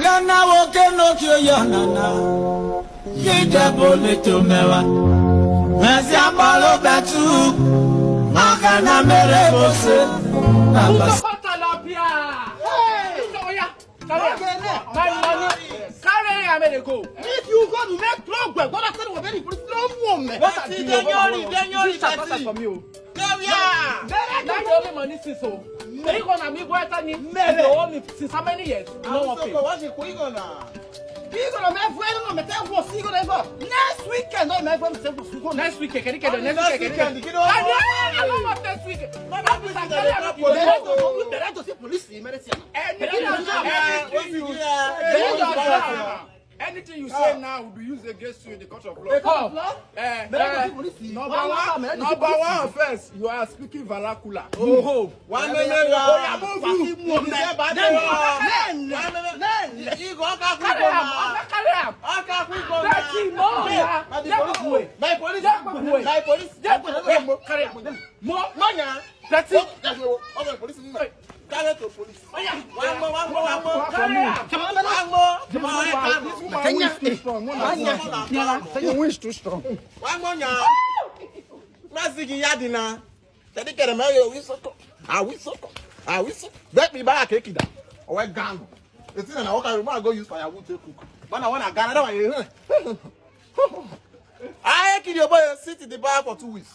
Lana woke no kyo yanana. Yida bole to mewa. Mesi apalo betu. Makana mere bose. If you go to make progress, what I said was very good. No woman. What I did, Daniel, from you. Now you only money since so. They gonna me boy tani. They owe me since how many years? No one pay. What's it going on? You're gonna make friends on the table. Was he gonna go next weekend? No, my friend said next weekend. Can you get the next weekend? I don't want next weekend. Anything you say now will be used against you in the court of law. Number one offense, you are speaking vernacular. Oh, one minute. Wish too strong. One more now. Yadina. Teddy get a mayo. We so. Let me buy a cake. Or a gun. It's in an order. I go use firewood to cook. But I want a gun. I can your boy sit in the bar for 2 weeks.